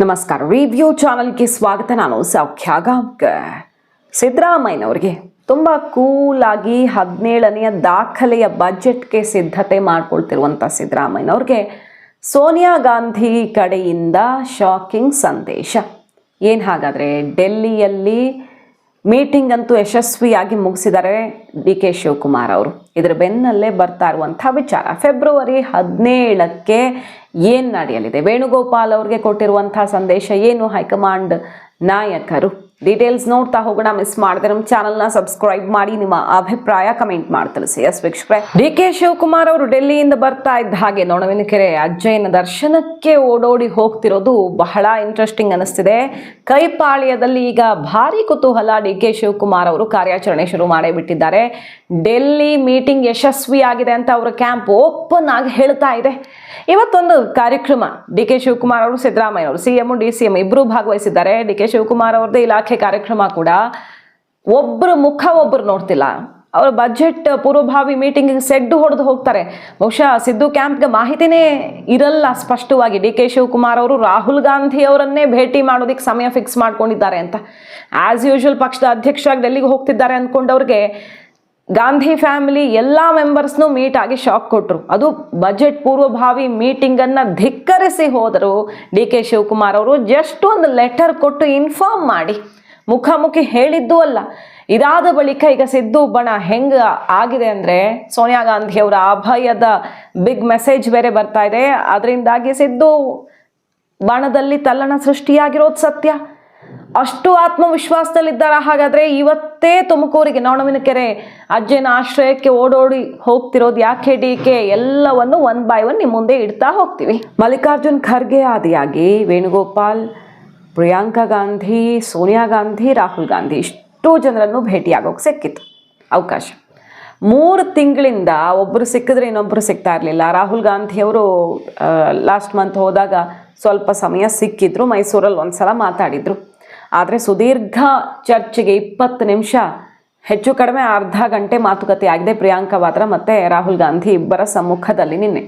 ನಮಸ್ಕಾರ. ರಿವ್ಯೂ ಚಾನಲ್ಗೆ ಸ್ವಾಗತ. ನಾನು ಸೌಖ್ಯ ಗಾಂವ್ಕರ್. ಸಿದ್ದರಾಮಯ್ಯನವ್ರಿಗೆ ತುಂಬ ಕೂಲಾಗಿ 17ನೇ ದಾಖಲೆಯ ಬಜೆಟ್ಗೆ ಸಿದ್ಧತೆ ಮಾಡ್ಕೊಳ್ತಿರುವಂಥ ಸಿದ್ದರಾಮಯ್ಯನವ್ರಿಗೆ ಸೋನಿಯಾ ಗಾಂಧಿ ಕಡೆಯಿಂದ ಶಾಕಿಂಗ್ ಸಂದೇಶ. ಏನು ಹಾಗಾದರೆ, ಡೆಲ್ಲಿಯಲ್ಲಿ ಮೀಟಿಂಗ್ ಅಂತೂ ಯಶಸ್ವಿಯಾಗಿ ಮುಗಿಸಿದ್ದಾರೆ ಡಿ ಕೆ ಶಿವಕುಮಾರ್ ಅವರು. ಇದರ ಬೆನ್ನಲ್ಲೇ ಬರ್ತಾ ಇರುವಂಥ ವಿಚಾರ, ಫೆಬ್ರವರಿ 17ಕ್ಕೆ ಏನು ನಡೆಯಲಿದೆ, ವೇಣುಗೋಪಾಲ್ ಅವ್ರಿಗೆ ಕೊಟ್ಟಿರುವಂಥ ಸಂದೇಶ ಏನು, ಹೈಕಮಾಂಡ್ ನಾಯಕರು, ಡೀಟೇಲ್ಸ್ ನೋಡ್ತಾ ಹೋಗೋಣ. ಮಿಸ್ ಮಾಡಿದ್ರೆ ನಮ್ಮ ಚಾನಲ್ನ ಸಬ್ಸ್ಕ್ರೈಬ್ ಮಾಡಿ, ನಿಮ್ಮ ಅಭಿಪ್ರಾಯ ಕಮೆಂಟ್ ಮಾಡಿ ತಿಳಿಸಿ. ವೀಕ್ಷಕರೇ, ಡಿ ಕೆ ಶಿವಕುಮಾರ್ ಅವರು ಡೆಲ್ಲಿಯಿಂದ ಬರ್ತಾ ಇದ್ದ ಹಾಗೆ ನೊಣವಿನಕೆರೆ ಅಜ್ಜಯ್ಯನ ದರ್ಶನಕ್ಕೆ ಓಡೋಡಿ ಹೋಗ್ತಿರೋದು ಬಹಳ ಇಂಟ್ರೆಸ್ಟಿಂಗ್ ಅನಿಸ್ತಿದೆ. ಕೈಪಾಳ್ಯದಲ್ಲಿ ಈಗ ಭಾರಿ ಕುತೂಹಲ. ಡಿ ಕೆ ಶಿವಕುಮಾರ್ ಅವರು ಕಾರ್ಯಾಚರಣೆ ಶುರು ಮಾಡೇ ಬಿಟ್ಟಿದ್ದಾರೆ. ಡೆಲ್ಲಿ ಮೀಟಿಂಗ್ ಯಶಸ್ವಿಯಾಗಿದೆ ಅಂತ ಅವರ ಕ್ಯಾಂಪ್ ಓಪನ್ ಆಗಿ ಹೇಳ್ತಾ ಇದೆ. ಇವತ್ತೊಂದು ಕಾರ್ಯಕ್ರಮ, ಡಿ ಕೆ ಶಿವಕುಮಾರ್ ಅವರು, ಸಿದ್ದರಾಮಯ್ಯ ಅವರು, CM DCM ಇಬ್ಬರು ಭಾಗವಹಿಸಿದ್ದಾರೆ. ಡಿ ಕೆ ಶಿವಕುಮಾರ್ ಅವ್ರದ್ದು ಇಲಾಖೆ ಕಾರ್ಯಕ್ರಮ ಕೂಡ ಒಬ್ಬರು ಮುಖ ಒಬ್ಬರು ನೋಡ್ತಿಲ್ಲ. ಅವರ ಬಜೆಟ್ ಪೂರ್ವಭಾವಿ ಮೀಟಿಂಗ್ ಸೆಡ್ಡು ಹೊಡೆದು ಹೋಗ್ತಾರೆ. ಬಹುಶಃ ಸಿದ್ದು ಕ್ಯಾಂಪ್ಗೆ ಮಾಹಿತಿನೇ ಇರಲ್ಲ ಸ್ಪಷ್ಟವಾಗಿ. ಡಿ ಕೆ ಶಿವಕುಮಾರ್ ಅವರು ರಾಹುಲ್ ಗಾಂಧಿ ಅವರನ್ನೇ ಭೇಟಿ ಮಾಡೋದಕ್ಕೆ ಸಮಯ ಫಿಕ್ಸ್ ಮಾಡ್ಕೊಂಡಿದ್ದಾರೆ ಅಂತ. ಆಸ್ ಯೂಶುವಲ್ ಪಕ್ಷದ ಅಧ್ಯಕ್ಷರಾಗಿ ಡೆಲ್ಲಿಗೆ ಹೋಗ್ತಿದ್ದಾರೆ ಅಂದ್ಕೊಂಡವ್ರಿಗೆ ಗಾಂಧಿ ಫ್ಯಾಮಿಲಿ ಎಲ್ಲ ಮೆಂಬರ್ಸ್ನೂ ಮೀಟ್ ಆಗಿ ಶಾಕ್ ಕೊಟ್ಟರು. ಅದು ಬಜೆಟ್ ಪೂರ್ವಭಾವಿ ಮೀಟಿಂಗನ್ನು ಧಿಕ್ಕರಿಸಿ ಹೋದರು ಡಿ ಕೆ ಶಿವಕುಮಾರ್ ಅವರು. ಜಸ್ಟ್ ಒಂದು ಲೆಟರ್ ಕೊಟ್ಟು ಇನ್ಫಾರ್ಮ್ ಮಾಡಿ, ಮುಖಾಮುಖಿ ಹೇಳಿದ್ದೂ ಅಲ್ಲ. ಇದಾದ ಬಳಿಕ ಈಗ ಸಿದ್ದು ಬಣ ಹೆಂಗೆ ಆಗಿದೆ ಅಂದರೆ, ಸೋನಿಯಾ ಗಾಂಧಿ ಅವರ ಅಭಯದ ಬಿಗ್ ಮೆಸೇಜ್ ಬೇರೆ ಬರ್ತಾ ಇದೆ. ಅದರಿಂದಾಗಿ ಸಿದ್ದು ಬಣದಲ್ಲಿ ತಲ್ಲಣ ಸೃಷ್ಟಿಯಾಗಿರೋದು ಸತ್ಯ. ಅಷ್ಟು ಆತ್ಮವಿಶ್ವಾಸದಲ್ಲಿದ್ದಾರೆ. ಹಾಗಾದರೆ ಇವತ್ತೇ ತುಮಕೂರಿಗೆ, ನೊಣವಿನಕೆರೆ ಅಜ್ಜನ ಆಶ್ರಯಕ್ಕೆ ಓಡೋಡಿ ಹೋಗ್ತಿರೋದು ಯಾಕೆ ಡಿ ಕೆ? ಎಲ್ಲವನ್ನು 1 by 1 ನಿಮ್ಮ ಮುಂದೆ ಇಡ್ತಾ ಹೋಗ್ತೀವಿ. ಮಲ್ಲಿಕಾರ್ಜುನ್ ಖರ್ಗೆ ಆದಿಯಾಗಿ ವೇಣುಗೋಪಾಲ್, ಪ್ರಿಯಾಂಕಾ ಗಾಂಧಿ, ಸೋನಿಯಾ ಗಾಂಧಿ, ರಾಹುಲ್ ಗಾಂಧಿ ಇಷ್ಟು ಜನರನ್ನು ಭೇಟಿಯಾಗೋಕೆ ಸಿಕ್ಕಿತ್ತು ಅವಕಾಶ. 3 ತಿಂಗಳಿಂದ ಒಬ್ಬರು ಸಿಕ್ಕಿದ್ರೆ ಇನ್ನೊಬ್ಬರು ಸಿಗ್ತಾ ಇರಲಿಲ್ಲ. ರಾಹುಲ್ ಗಾಂಧಿ ಅವರು ಲಾಸ್ಟ್ ಮಂತ್ ಹೋದಾಗ ಸ್ವಲ್ಪ ಸಮಯ ಸಿಕ್ಕಿದ್ರು, ಮೈಸೂರಲ್ಲಿ ಒಂದ್ಸಲ ಮಾತಾಡಿದ್ರು. ಆದರೆ ಸುದೀರ್ಘ ಚರ್ಚೆಗೆ 20 ನಿಮಿಷ, ಹೆಚ್ಚು ಕಡಿಮೆ ಅರ್ಧ ಗಂಟೆ ಮಾತುಕತೆ ಆಗಿದೆ ಪ್ರಿಯಾಂಕಾ ವಾದ್ರಾ ಮತ್ತು ರಾಹುಲ್ ಗಾಂಧಿ ಇಬ್ಬರ ಸಮ್ಮುಖದಲ್ಲಿ. ನಿನ್ನೆ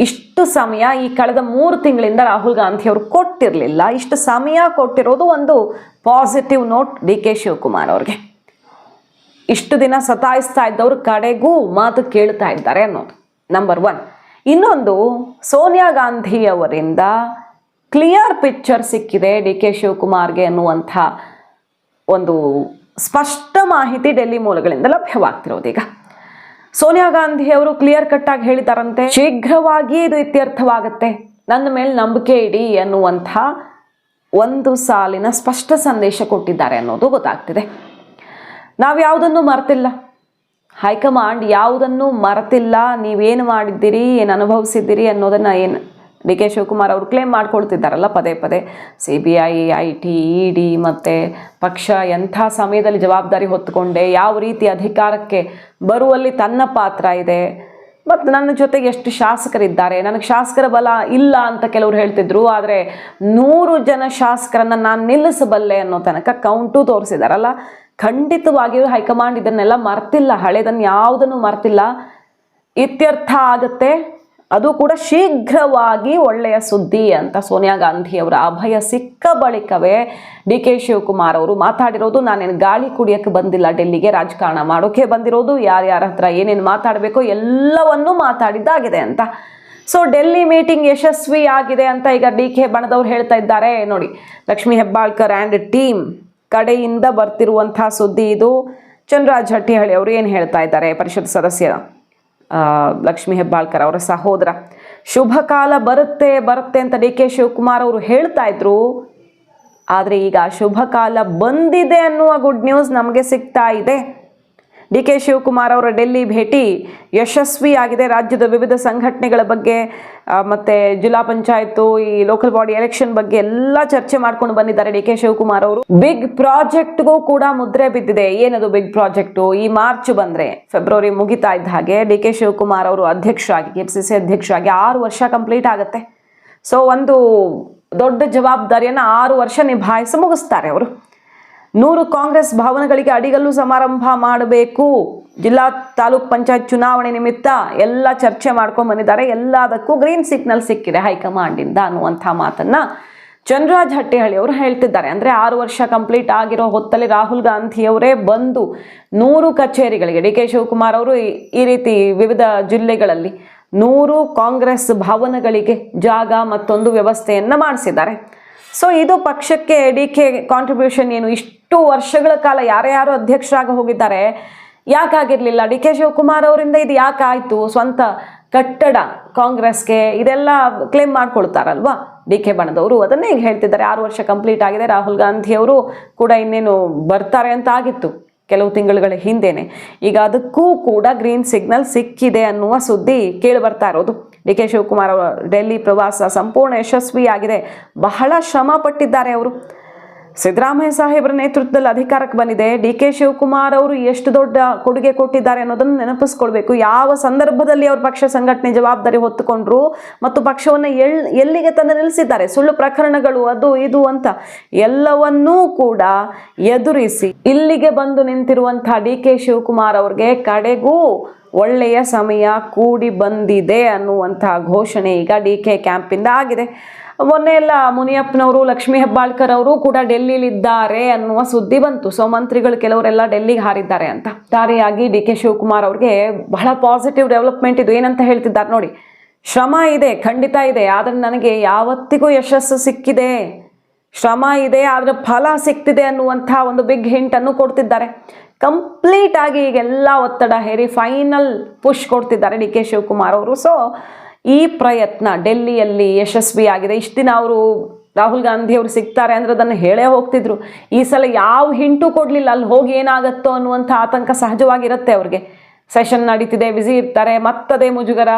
ಇಷ್ಟು ಸಮಯ ಈ ಕಳೆದ 3 ತಿಂಗಳಿಂದ ರಾಹುಲ್ ಗಾಂಧಿ ಅವರು ಕೊಟ್ಟಿರಲಿಲ್ಲ. ಇಷ್ಟು ಸಮಯ ಕೊಟ್ಟಿರೋದು ಒಂದು positive note D K Shivakumar ಅವ್ರಿಗೆ. ಇಷ್ಟು ದಿನ ಸತಾಯಿಸ್ತಾ ಇದ್ದವರು ಕಡೆಗೂ ಮಾತು ಕೇಳ್ತಾ ಇದ್ದಾರೆ ಅನ್ನೋದು ನಂಬರ್ 1. ಇನ್ನೊಂದು, ಸೋನಿಯಾ ಗಾಂಧಿ ಅವರಿಂದ ಕ್ಲಿಯರ್ ಪಿಕ್ಚರ್ ಸಿಕ್ಕಿದೆ ಡಿ ಕೆ ಶಿವಕುಮಾರ್ಗೆ ಅನ್ನುವಂಥ ಒಂದು ಸ್ಪಷ್ಟ ಮಾಹಿತಿ ಡೆಲ್ಲಿ ಮೂಲಗಳಿಂದ ಲಭ್ಯವಾಗ್ತಿರೋದೀಗ. ಸೋನಿಯಾ ಗಾಂಧಿ ಅವರು ಕ್ಲಿಯರ್ ಕಟ್ ಆಗಿ ಹೇಳಿದಾರಂತೆ, ಶೀಘ್ರವಾಗಿ ಇದು ಇತ್ಯರ್ಥವಾಗುತ್ತೆ, ನನ್ನ ಮೇಲೆ ನಂಬಿಕೆ ಇಡಿ ಅನ್ನುವಂಥ ಒಂದು ಸಾಲಿನ ಸ್ಪಷ್ಟ ಸಂದೇಶ ಕೊಟ್ಟಿದ್ದಾರೆ ಅನ್ನೋದು ಗೊತ್ತಾಗ್ತಿದೆ. ನಾವು ಯಾವುದನ್ನು ಮರೆತಿಲ್ಲ, ಹೈಕಮಾಂಡ್ ಯಾವುದನ್ನು ಮರೆತಿಲ್ಲ. ನೀವೇನು ಮಾಡಿದ್ದೀರಿ, ಏನು ಅನುಭವಿಸಿದ್ದೀರಿ ಅನ್ನೋದನ್ನು ಏನು ಡಿ ಕೆ ಶಿವಕುಮಾರ್ ಅವರು ಕ್ಲೇಮ್ ಮಾಡ್ಕೊಳ್ತಿದ್ದಾರಲ್ಲ ಪದೇ ಪದೇ. CBI, IT, ED ಮತ್ತು ಪಕ್ಷ ಎಂಥ ಸಮಯದಲ್ಲಿ ಜವಾಬ್ದಾರಿ ಹೊತ್ತುಕೊಂಡೆ, ಯಾವ ರೀತಿ ಅಧಿಕಾರಕ್ಕೆ ಬರುವಲ್ಲಿ ತನ್ನ ಪಾತ್ರ ಇದೆ, ಮತ್ತು ನನ್ನ ಜೊತೆಗೆ ಎಷ್ಟು ಶಾಸಕರಿದ್ದಾರೆ, ನನಗೆ ಶಾಸಕರ ಬಲ ಇಲ್ಲ ಅಂತ ಕೆಲವರು ಹೇಳ್ತಿದ್ರು. ಆದರೆ 100 ಜನ ಶಾಸಕರನ್ನು ನಾನು ನಿಲ್ಲಿಸಬಲ್ಲೆ ಅನ್ನೋ ತನಕ ಕೌಂಟು ತೋರಿಸಿದಾರಲ್ಲ. ಖಂಡಿತವಾಗಿಯೂ ಹೈಕಮಾಂಡ್ ಇದನ್ನೆಲ್ಲ ಮರ್ತಿಲ್ಲ, ಹಳೆದನ್ನು ಯಾವುದನ್ನು ಮರ್ತಿಲ್ಲ. ಇತ್ಯರ್ಥ ಆಗುತ್ತೆ, ಅದು ಕೂಡ ಶೀಘ್ರವಾಗಿ, ಒಳ್ಳೆಯ ಸುದ್ದಿ ಅಂತ ಸೋನಿಯಾ ಗಾಂಧಿ ಅವರ ಅಭಯ ಸಿಕ್ಕ ಬಳಿಕವೇ ಡಿ ಕೆ ಶಿವಕುಮಾರ್ ಅವರು ಮಾತಾಡಿರೋದು. ನಾನೇನು ಗಾಳಿ ಕುಡಿಯೋಕ್ಕೆ ಬಂದಿಲ್ಲ, ಡೆಲ್ಲಿಗೆ ರಾಜಕಾರಣ ಮಾಡೋಕೆ ಬಂದಿರೋದು, ಯಾರ್ಯಾರ ಹತ್ರ ಏನೇನು ಮಾತಾಡಬೇಕೋ ಎಲ್ಲವನ್ನೂ ಮಾತಾಡಿದ್ದಾಗಿದೆ ಅಂತ. ಸೊ ಡೆಲ್ಲಿ ಮೀಟಿಂಗ್ ಯಶಸ್ವಿ ಆಗಿದೆ ಅಂತ ಈಗ ಡಿ ಕೆ ಬಣದವ್ರು ಹೇಳ್ತಾ ಇದ್ದಾರೆ. ನೋಡಿ, ಲಕ್ಷ್ಮೀ ಹೆಬ್ಬಾಳ್ಕರ್ ಆ್ಯಂಡ್ ಟೀಮ್ ಕಡೆಯಿಂದ ಬರ್ತಿರುವಂಥ ಸುದ್ದಿ ಇದು. ಚಂದ್ರರಾಜ್ ಹಟ್ಟಿಹಳ್ಳಿ ಅವರು ಏನು ಹೇಳ್ತಾ ಇದ್ದಾರೆ, ಪರಿಷತ್ ಸದಸ್ಯ ಲಕ್ಷ್ಮೀ ಹೆಬ್ಬಾಳ್ಕರ್ ಅವರ ಸಹೋದರ. ಶುಭ ಕಾಲ ಬರುತ್ತೆ ಅಂತ ಡಿ ಕೆ ಶಿವಕುಮಾರ್ ಅವರು ಹೇಳ್ತಾ ಇದ್ರು. ಆದರೆ ಈಗ ಶುಭ ಕಾಲ ಬಂದಿದೆ ಅನ್ನುವ ಗುಡ್ ನ್ಯೂಸ್ ನಮಗೆ ಸಿಗ್ತಾ ಇದೆ. ಡಿ ಕೆ ಶಿವಕುಮಾರ್ ಅವರ ಡೆಲ್ಲಿ ಭೇಟಿ ಯಶಸ್ವಿಯಾಗಿದೆ. ರಾಜ್ಯದ ವಿವಿಧ ಸಂಘಟನೆಗಳ ಬಗ್ಗೆ ಮತ್ತು ಜಿಲ್ಲಾ ಪಂಚಾಯತು, ಈ ಲೋಕಲ್ ಬಾಡಿ ಎಲೆಕ್ಷನ್ ಬಗ್ಗೆ ಎಲ್ಲ ಚರ್ಚೆ ಮಾಡ್ಕೊಂಡು ಬಂದಿದ್ದಾರೆ ಡಿ ಕೆ ಶಿವಕುಮಾರ್ ಅವರು. ಬಿಗ್ ಪ್ರಾಜೆಕ್ಟ್ಗೂ ಕೂಡ ಮುದ್ರೆ ಬಿದ್ದಿದೆ. ಏನದು ಬಿಗ್ ಪ್ರಾಜೆಕ್ಟು? ಈ ಮಾರ್ಚ್ ಬಂದರೆ, ಫೆಬ್ರವರಿ ಮುಗಿತಾ ಇದ್ದ ಹಾಗೆ ಡಿ ಕೆ ಶಿವಕುಮಾರ್ ಅವರು ಅಧ್ಯಕ್ಷರಾಗಿ, KPCC ಅಧ್ಯಕ್ಷರಾಗಿ 6 ವರ್ಷ ಕಂಪ್ಲೀಟ್ ಆಗುತ್ತೆ. ಸೊ ಒಂದು ದೊಡ್ಡ ಜವಾಬ್ದಾರಿಯನ್ನು 6 ವರ್ಷ ನಿಭಾಯಿಸಿ ಮುಗಿಸ್ತಾರೆ ಅವರು. 100 ಕಾಂಗ್ರೆಸ್ ಭವನಗಳಿಗೆ ಅಡಿಗಲ್ಲು ಸಮಾರಂಭ ಮಾಡಬೇಕು. ಜಿಲ್ಲಾ ತಾಲೂಕ್ ಪಂಚಾಯತ್ ಚುನಾವಣೆ ನಿಮಿತ್ತ ಎಲ್ಲ ಚರ್ಚೆ ಮಾಡ್ಕೊಂಡು ಬಂದಿದ್ದಾರೆ. ಎಲ್ಲದಕ್ಕೂ ಗ್ರೀನ್ ಸಿಗ್ನಲ್ ಸಿಕ್ಕಿದೆ ಹೈಕಮಾಂಡಿಂದ ಅನ್ನುವಂಥ ಮಾತನ್ನ ಚಂದ್ರರಾಜ್ ಹಟ್ಟಿಹಳ್ಳಿ ಅವರು ಹೇಳ್ತಿದ್ದಾರೆ. ಅಂದರೆ 6 ವರ್ಷ ಕಂಪ್ಲೀಟ್ ಆಗಿರೋ ಹೊತ್ತಲ್ಲಿ ರಾಹುಲ್ ಗಾಂಧಿಯವರೇ ಬಂದು 100 ಕಚೇರಿಗಳಿಗೆ, ಡಿ ಕೆ ಶಿವಕುಮಾರ್ ಅವರು ಈ ರೀತಿ ವಿವಿಧ ಜಿಲ್ಲೆಗಳಲ್ಲಿ 100 ಕಾಂಗ್ರೆಸ್ ಭವನಗಳಿಗೆ ಜಾಗ ಮತ್ತೊಂದು ವ್ಯವಸ್ಥೆಯನ್ನು ಮಾಡಿಸಿದ್ದಾರೆ. ಸೊ ಇದು ಪಕ್ಷಕ್ಕೆ ಡಿ ಕೆ ಕಾಂಟ್ರಿಬ್ಯೂಷನ್ ಏನು? ಇಷ್ಟು ವರ್ಷಗಳ ಕಾಲ ಯಾರ್ಯಾರು ಅಧ್ಯಕ್ಷರಾಗಿ ಹೋಗಿದ್ದಾರೆ, ಯಾಕಾಗಿರಲಿಲ್ಲ? ಡಿ ಕೆ ಶಿವಕುಮಾರ್ ಅವರಿಂದ ಇದು ಯಾಕಾಯಿತು? ಸ್ವಂತ ಕಟ್ಟಡ ಕಾಂಗ್ರೆಸ್ಗೆ, ಇದೆಲ್ಲ ಕ್ಲೇಮ್ ಮಾಡ್ಕೊಳ್ತಾರಲ್ವಾ ಡಿ ಕೆ ಬಣದವರು. ಅದನ್ನೇ ಈಗ ಹೇಳ್ತಿದ್ದಾರೆ. 6 ವರ್ಷ ಕಂಪ್ಲೀಟ್ ಆಗಿದೆ, ರಾಹುಲ್ ಗಾಂಧಿಯವರು ಕೂಡ ಇನ್ನೇನು ಬರ್ತಾರೆ ಅಂತ ಆಗಿತ್ತು ಕೆಲವು ತಿಂಗಳುಗಳ ಹಿಂದೆನೆ. ಈಗ ಅದಕ್ಕೂ ಕೂಡ ಗ್ರೀನ್ ಸಿಗ್ನಲ್ ಸಿಕ್ಕಿದೆ ಅನ್ನುವ ಸುದ್ದಿ ಕೇಳಿ ಬರ್ತಾ ಇರೋದು. ಡಿ ಕೆ ಶಿವಕುಮಾರ್ ಅವರ ಡೆಲ್ಲಿ ಪ್ರವಾಸ ಸಂಪೂರ್ಣ ಯಶಸ್ವಿಯಾಗಿದೆ. ಬಹಳ ಶ್ರಮ ಪಟ್ಟಿದ್ದಾರೆ ಅವರು. ಸಿದ್ದರಾಮಯ್ಯ ಸಾಹೇಬರ ನೇತೃತ್ವದಲ್ಲಿ ಅಧಿಕಾರಕ್ಕೆ ಬಂದಿದೆ. ಡಿ ಕೆ ಶಿವಕುಮಾರ್ ಅವರು ಎಷ್ಟು ದೊಡ್ಡ ಕೊಡುಗೆ ಕೊಟ್ಟಿದ್ದಾರೆ ಅನ್ನೋದನ್ನು ನೆನಪಿಸ್ಕೊಳ್ಬೇಕು. ಯಾವ ಸಂದರ್ಭದಲ್ಲಿ ಅವ್ರ ಪಕ್ಷ ಸಂಘಟನೆ ಜವಾಬ್ದಾರಿ ಹೊತ್ತುಕೊಂಡ್ರು ಮತ್ತು ಪಕ್ಷವನ್ನು ಎಲ್ಲಿಗೆ ತಂದು ನಿಲ್ಲಿಸಿದ್ದಾರೆ, ಸುಳ್ಳು ಪ್ರಕರಣಗಳು ಅದು ಇದು ಅಂತ ಎಲ್ಲವನ್ನೂ ಕೂಡ ಎದುರಿಸಿ ಇಲ್ಲಿಗೆ ಬಂದು ನಿಂತಿರುವಂತಹ ಡಿ ಕೆ ಶಿವಕುಮಾರ್ ಅವ್ರಿಗೆ ಕಡೆಗೂ ಒಳ್ಳೆಯ ಸಮಯ ಕೂಡಿ ಬಂದಿದೆ ಅನ್ನುವಂತಹ ಘೋಷಣೆ ಈಗ ಡಿ ಕೆ ಕ್ಯಾಂಪಿಂದ ಆಗಿದೆ. ಮೊನ್ನೆ ಎಲ್ಲ ಮುನಿಯಪ್ಪನವರು, ಲಕ್ಷ್ಮೀ ಹೆಬ್ಬಾಳ್ಕರ್ ಅವರು ಕೂಡ ಡೆಲ್ಲಿಲಿದ್ದಾರೆ ಅನ್ನುವ ಸುದ್ದಿ ಬಂತು. ಸೊ ಮಂತ್ರಿಗಳು ಕೆಲವರೆಲ್ಲ ಡೆಲ್ಲಿಗೆ ಹಾರಿದ್ದಾರೆ ಅಂತ. ದಾರಿಯಾಗಿ ಡಿ ಕೆ ಶಿವಕುಮಾರ್ ಅವ್ರಿಗೆ ಬಹಳ ಪಾಸಿಟಿವ್ ಡೆವಲಪ್ಮೆಂಟ್ ಇದು. ಏನಂತ ಹೇಳ್ತಿದ್ದಾರೆ ನೋಡಿ, ಶ್ರಮ ಇದೆ, ಖಂಡಿತ ಇದೆ, ಆದರೆ ನನಗೆ ಯಾವತ್ತಿಗೂ ಯಶಸ್ಸು ಸಿಕ್ಕಿದೆ, ಶ್ರಮ ಇದೆ ಆದರೆ ಫಲ ಸಿಕ್ತಿದೆ ಅನ್ನುವಂಥ ಒಂದು ಬಿಗ್ ಹಿಂಟ್ ಅನ್ನು ಕೊಡ್ತಿದ್ದಾರೆ. ಕಂಪ್ಲೀಟ್ ಆಗಿ ಈಗೆಲ್ಲ ಒತ್ತಡ ಹೇರಿ ಫೈನಲ್ ಪುಷ್ ಕೊಡ್ತಿದ್ದಾರೆ ಡಿ ಕೆ ಶಿವಕುಮಾರ್ ಅವರು. ಸೊ ಈ ಪ್ರಯತ್ನ ಡೆಲ್ಲಿಯಲ್ಲಿ ಯಶಸ್ವಿಯಾಗಿದೆ. ಇಷ್ಟು ದಿನ ಅವರು ರಾಹುಲ್ ಗಾಂಧಿ ಅವರು ಸಿಗ್ತಾರೆ ಅಂದರೆ ಅದನ್ನು ಹೇಳೇ ಹೋಗ್ತಿದ್ರು. ಈ ಸಲ ಯಾವ ಹಿಂಟು ಕೊಡಲಿಲ್ಲ. ಅಲ್ಲಿ ಹೋಗಿ ಏನಾಗುತ್ತೋ ಅನ್ನುವಂಥ ಆತಂಕ ಸಹಜವಾಗಿರುತ್ತೆ ಅವ್ರಿಗೆ. ಸೆಷನ್ ನಡೀತಿದೆ, ಬ್ಯುಸಿ ಇರ್ತಾರೆ, ಮತ್ತದೇ ಮುಜುಗರ.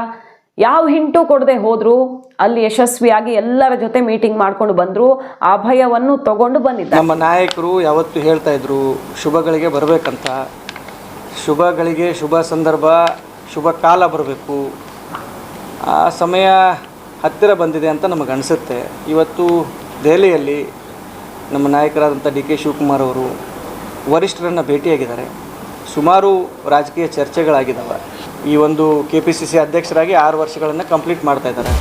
ಯಾವ ಹಿಂಟು ಕೊಡದೆ ಹೋದ್ರು, ಅಲ್ಲಿ ಯಶಸ್ವಿಯಾಗಿ ಎಲ್ಲರ ಜೊತೆ ಮೀಟಿಂಗ್ ಮಾಡ್ಕೊಂಡು ಬಂದರು, ಆ ಭಯವನ್ನು ತಗೊಂಡು ಬಂದಿದ್ದಾರೆ. ನಮ್ಮ ನಾಯಕರು ಯಾವತ್ತೂ ಹೇಳ್ತಾ ಇದ್ರು ಶುಭಗಳಿಗೆ ಬರಬೇಕಂತ. ಶುಭಗಳಿಗೆ ಶುಭ ಸಂದರ್ಭ, ಶುಭ ಕಾಲ ಬರಬೇಕು. ಆ ಸಮಯ ಹತ್ತಿರ ಬಂದಿದೆ ಅಂತ ನಮಗೆ ಅನಿಸುತ್ತೆ. ಇವತ್ತು ದೆಹಲಿಯಲ್ಲಿ ನಮ್ಮ ನಾಯಕರಾದಂಥ ಡಿ ಕೆ ಶಿವಕುಮಾರ್ ಅವರು ವರಿಷ್ಠರನ್ನು ಭೇಟಿಯಾಗಿದ್ದಾರೆ. ಸುಮಾರು ರಾಜಕೀಯ ಚರ್ಚೆಗಳಾಗಿದ್ದಾವೆ. ಈ ಒಂದು KPCC ಅಧ್ಯಕ್ಷರಾಗಿ 6 ವರ್ಷಗಳನ್ನು ಕಂಪ್ಲೀಟ್ ಮಾಡ್ತಾ ಇದ್ದಾರೆ.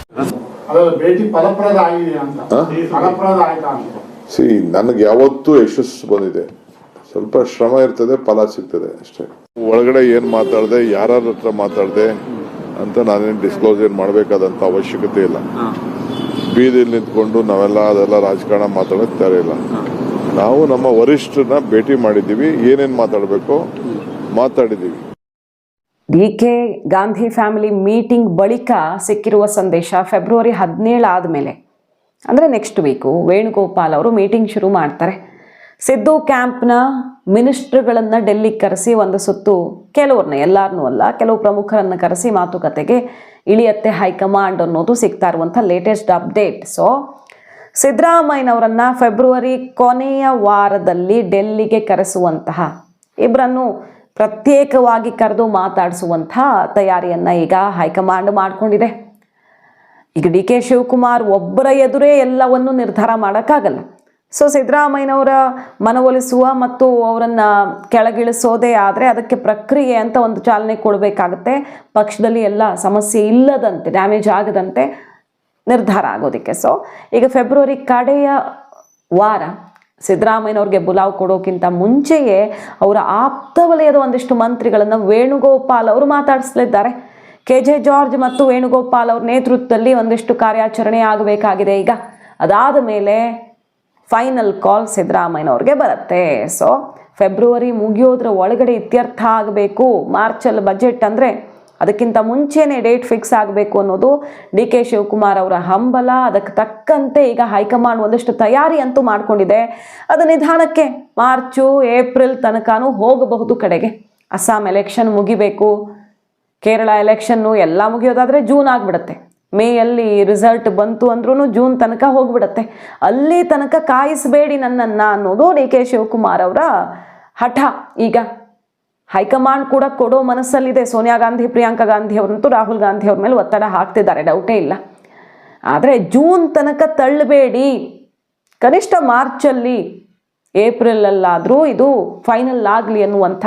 ನನಗೆ ಯಾವತ್ತೂ ಯಶಸ್ಸು ಬಂದಿದೆ. ಸ್ವಲ್ಪ ಶ್ರಮ ಇರ್ತದೆ, ಫಲ ಸಿಗ್ತದೆ ಅಷ್ಟೇ. ಒಳಗಡೆ ಏನು ಮಾತಾಡಿದೆ, ಯಾರ ಹತ್ರ ಮಾತಾಡಿದೆ ಅಂತ ನಾನೇನು ಡಿಸ್ಕ್ಲೋಸ್ ಏನು ಮಾಡಬೇಕಾದಂಥ ಅವಶ್ಯಕತೆ ಇಲ್ಲ. ಬೀದಿಯಲ್ಲಿ ನಿಂತ್ಕೊಂಡು ನಾವೆಲ್ಲ ಅದೆಲ್ಲ ರಾಜಕಾರಣ ಮಾತಾಡೋಕೆ ತಯಾರಿ ಇಲ್ಲ. ನಾವು ನಮ್ಮ ವರಿಷ್ಠರನ್ನ ಭೇಟಿ ಮಾಡಿದ್ದೀವಿ, ಏನೇನು ಮಾತಾಡಬೇಕೋ ಮಾತಾಡಿದ್ದೀವಿ. D K Gandhi family meeting ಬಳಿಕ ಸಿಕ್ಕಿರುವ ಸಂದೇಶ, ಫೆಬ್ರವರಿ 17 ಆದಮೇಲೆ ಅಂದರೆ ನೆಕ್ಸ್ಟ್ ವೀಕು ವೇಣುಗೋಪಾಲ್ ಅವರು ಮೀಟಿಂಗ್ ಶುರು ಮಾಡ್ತಾರೆ. ಸಿದ್ದು ಕ್ಯಾಂಪ್ನ ಮಿನಿಸ್ಟ್ರುಗಳನ್ನು ಡೆಲ್ಲಿಗೆ ಕರೆಸಿ ಒಂದು ಸುತ್ತು, ಕೆಲವ್ರನ್ನ, ಎಲ್ಲರನ್ನೂ ಅಲ್ಲ, ಕೆಲವು ಪ್ರಮುಖರನ್ನು ಕರೆಸಿ ಮಾತುಕತೆಗೆ ಇಳಿಯತ್ತೆ ಹೈಕಮಾಂಡ್ ಅನ್ನೋದು ಸಿಗ್ತಾ ಇರುವಂಥ ಲೇಟೆಸ್ಟ್ ಅಪ್ಡೇಟ್. ಸೊ ಸಿದ್ದರಾಮಯ್ಯನವರನ್ನು ಫೆಬ್ರವರಿ ಕೊನೆಯ ವಾರದಲ್ಲಿ ಡೆಲ್ಲಿಗೆ ಕರೆಸುವಂತಹ, ಇಬ್ಬರನ್ನು ಪ್ರತ್ಯೇಕವಾಗಿ ಕರೆದು ಮಾತಾಡಿಸುವಂಥ ತಯಾರಿಯನ್ನು ಈಗ ಹೈಕಮಾಂಡ್ ಮಾಡಿಕೊಂಡಿದೆ. ಈಗ ಡಿ ಕೆ ಶಿವಕುಮಾರ್ ಒಬ್ಬರ ಎದುರೇ ಎಲ್ಲವನ್ನು ನಿರ್ಧಾರ ಮಾಡೋಕ್ಕಾಗಲ್ಲ. ಸೊ ಸಿದ್ದರಾಮಯ್ಯನವರ ಮನವೊಲಿಸುವ ಮತ್ತು ಅವರನ್ನು ಕೆಳಗಿಳಿಸೋದೇ ಆದರೆ ಅದಕ್ಕೆ ಪ್ರಕ್ರಿಯೆ ಅಂತ ಒಂದು ಚಾಲನೆ ಕೊಡಬೇಕಾಗುತ್ತೆ. ಪಕ್ಷದಲ್ಲಿ ಎಲ್ಲ ಸಮಸ್ಯೆ ಇಲ್ಲದಂತೆ, ಡ್ಯಾಮೇಜ್ ಆಗದಂತೆ ನಿರ್ಧಾರ ಆಗೋದಕ್ಕೆ. ಸೊ ಈಗ ಫೆಬ್ರವರಿ ಕಡೆಯ ವಾರ ಸಿದ್ದರಾಮಯ್ಯನವ್ರಿಗೆ ಬುಲಾವ್ ಕೊಡೋಕ್ಕಿಂತ ಮುಂಚೆಯೇ ಅವರ ಆಪ್ತ ವಲಯದ ಒಂದಿಷ್ಟು ಮಂತ್ರಿಗಳನ್ನು ವೇಣುಗೋಪಾಲ್ ಅವರು ಮಾತಾಡಿಸಲಿದ್ದಾರೆ. KJ ಜಾರ್ಜ್ ಮತ್ತು ವೇಣುಗೋಪಾಲ್ ಅವ್ರ ನೇತೃತ್ವದಲ್ಲಿ ಒಂದಿಷ್ಟು ಕಾರ್ಯಾಚರಣೆ ಆಗಬೇಕಾಗಿದೆ. ಈಗ ಅದಾದ ಮೇಲೆ ಫೈನಲ್ ಕಾಲ್ ಸಿದ್ದರಾಮಯ್ಯನವ್ರಿಗೆ ಬರುತ್ತೆ. ಸೊ ಫೆಬ್ರವರಿ ಮುಗಿಯೋದ್ರ ಒಳಗಡೆ ಇತ್ಯರ್ಥ ಆಗಬೇಕು. ಮಾರ್ಚಲ್ಲಿ ಬಜೆಟ್ ಅಂದರೆ ಅದಕ್ಕಿಂತ ಮುಂಚೆನೇ ಡೇಟ್ ಫಿಕ್ಸ್ ಆಗಬೇಕು ಅನ್ನೋದು ಡಿ ಕೆ ಶಿವಕುಮಾರ್ ಅವರ ಹಂಬಲ. ಅದಕ್ಕೆ ತಕ್ಕಂತೆ ಈಗ ಹೈಕಮಾಂಡ್ ಒಂದಷ್ಟು ತಯಾರಿ ಅಂತೂ ಮಾಡಿಕೊಂಡಿದೆ. ಅದು ನಿಧಾನಕ್ಕೆ ಮಾರ್ಚು ಏಪ್ರಿಲ್ ತನಕನೂ ಹೋಗಬಹುದು ಕಡೆಗೆ. ಅಸ್ಸಾಂ ಎಲೆಕ್ಷನ್ ಮುಗಿಬೇಕು, ಕೇರಳ ಎಲೆಕ್ಷನ್ನು ಎಲ್ಲ ಮುಗಿಯೋದಾದರೆ ಜೂನ್ ಆಗಿಬಿಡುತ್ತೆ. ಮೇಯಲ್ಲಿ ರಿಸಲ್ಟ್ ಬಂತು ಅಂದ್ರೂ ಜೂನ್ ತನಕ ಹೋಗ್ಬಿಡುತ್ತೆ. ಅಲ್ಲಿ ತನಕ ಕಾಯಿಸಬೇಡಿ ನನ್ನನ್ನು ಅನ್ನೋದು ಡಿ ಕೆ ಶಿವಕುಮಾರ್ ಅವರ ಹಠ. ಈಗ ಹೈಕಮಾಂಡ್ ಕೂಡ ಕೊಡೋ ಮನಸ್ಸಲ್ಲಿದೆ. ಸೋನಿಯಾ ಗಾಂಧಿ, ಪ್ರಿಯಾಂಕಾ ಗಾಂಧಿ ಅವರಂತೂ ರಾಹುಲ್ ಗಾಂಧಿ ಅವ್ರ ಮೇಲೆ ಒತ್ತಡ ಹಾಕ್ತಿದ್ದಾರೆ, ಡೌಟೇ ಇಲ್ಲ. ಆದರೆ ಜೂನ್ ತನಕ ತಳ್ಳಬೇಡಿ, ಕನಿಷ್ಠ ಮಾರ್ಚಲ್ಲಿ ಏಪ್ರಿಲಲ್ಲಾದರೂ ಇದು ಫೈನಲ್ ಆಗಲಿ ಅನ್ನುವಂಥ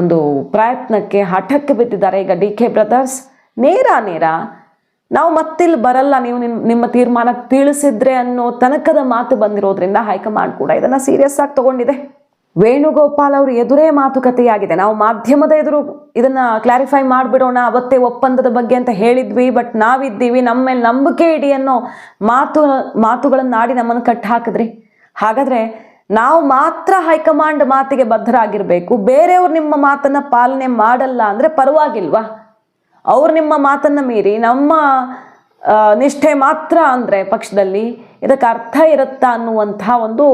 ಒಂದು ಪ್ರಯತ್ನಕ್ಕೆ, ಹಠಕ್ಕೆ ಬಿದ್ದಿದ್ದಾರೆ ಈಗ ಡಿ ಕೆ ಬ್ರದರ್ಸ್. ನೇರ ನಾವು ಮತ್ತಿಲ್ಲಿ ಬರಲ್ಲ, ನೀವು ನಿಮ್ಮ ತೀರ್ಮಾನ ತಿಳಿಸಿದ್ರೆ ಅನ್ನೋ ತನಕದ ಮಾತು ಬಂದಿರೋದ್ರಿಂದ ಹೈಕಮಾಂಡ್ ಕೂಡ ಇದನ್ನ ಸೀರಿಯಸ್ ಆಗಿ ತಗೊಂಡಿದೆ. ವೇಣುಗೋಪಾಲ್ ಅವರು ಎದುರೇ ಮಾತುಕತೆಯಾಗಿದೆ. ನಾವು ಮಾಧ್ಯಮದ ಎದುರು ಇದನ್ನ ಕ್ಲಾರಿಫೈ ಮಾಡಿಬಿಡೋಣ, ಅವತ್ತೇ ಒಪ್ಪಂದದ ಬಗ್ಗೆ ಅಂತ ಹೇಳಿದ್ವಿ, ಬಟ್ ನಾವಿದ್ದೀವಿ, ನಮ್ಮ ಮೇಲೆ ನಂಬಿಕೆ ಇಡಿ ಅನ್ನೋ ಮಾತುಗಳನ್ನಾಡಿ ನಮ್ಮನ್ನು ಕಟ್ಟಿ ಹಾಕಿದ್ರಿ. ಹಾಗಾದ್ರೆ ನಾವು ಮಾತ್ರ ಹೈಕಮಾಂಡ್ ಮಾತಿಗೆ ಬದ್ಧರಾಗಿರ್ಬೇಕು, ಬೇರೆಯವ್ರು ನಿಮ್ಮ ಮಾತನ್ನ ಪಾಲನೆ ಮಾಡಲ್ಲ ಅಂದ್ರೆ ಪರವಾಗಿಲ್ವಾ? ಅವ್ರು ನಿಮ್ಮ ಮಾತನ್ನ ಮೀರಿ ನಮ್ಮ ನಿಷ್ಠೆ ಮಾತ್ರ ಅಂದ್ರೆ ಪಕ್ಷದಲ್ಲಿ ಇದಕ್ಕೆ ಅರ್ಥ ಇರುತ್ತಾ ಅನ್ನುವಂಥ ಒಂದು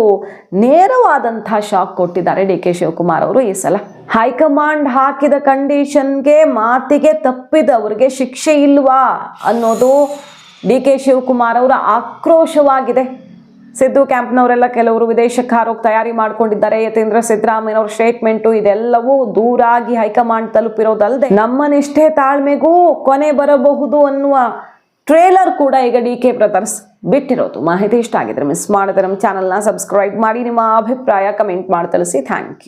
ನೇರವಾದಂಥ ಶಾಕ್ ಕೊಟ್ಟಿದ್ದಾರೆ ಡಿ ಕೆ ಶಿವಕುಮಾರ್ ಅವರು ಈ ಸಲ. ಹೈಕಮಾಂಡ್ ಹಾಕಿದ ಕಂಡೀಷನ್ಗೆ ಮಾತಿಗೆ ತಪ್ಪಿದವ್ರಿಗೆ ಶಿಕ್ಷೆ ಇಲ್ವಾ ಅನ್ನೋದು ಡಿ ಕೆ ಶಿವಕುಮಾರ್ ಅವರ ಆಕ್ರೋಶವಾಗಿದೆ. ಸಿದ್ದು ಕ್ಯಾಂಪ್ನವರೆಲ್ಲ ಕೆಲವರು ವಿದೇಶಕ್ಕೆ ಹಾರೋಗಿ ತಯಾರಿ ಮಾಡ್ಕೊಂಡಿದ್ದಾರೆ. ಯತೀಂದ್ರ ಸಿದ್ದರಾಮಯ್ಯನವ್ರ ಸ್ಟೇಟ್ಮೆಂಟು ಇದೆಲ್ಲವೂ ದೂರಾಗಿ ಹೈಕಮಾಂಡ್ ತಲುಪಿರೋದಲ್ಲದೆ ನಮ್ಮ ನಿಷ್ಠೆ ತಾಳ್ಮೆಗೂ ಕೊನೆ ಬರಬಹುದು ಅನ್ನುವ ಟ್ರೇಲರ್ ಕೂಡ ಈಗ ಡಿ ಕೆ ಬ್ರದರ್ಸ್ ಬಿಟ್ಟಿರೋದು. ಮಾಹಿತಿ ಇಷ್ಟ ಆಗಿದ್ರೆ ಮಿಸ್ ಮಾಡದೆ ನಮ್ಮ ಚಾನಲ್ನ ಸಬ್ಸ್ಕ್ರೈಬ್ ಮಾಡಿ, ನಿಮ್ಮ ಅಭಿಪ್ರಾಯ ಕಮೆಂಟ್ ಮಾಡಿ ತಿಳಿಸಿ. Thank you.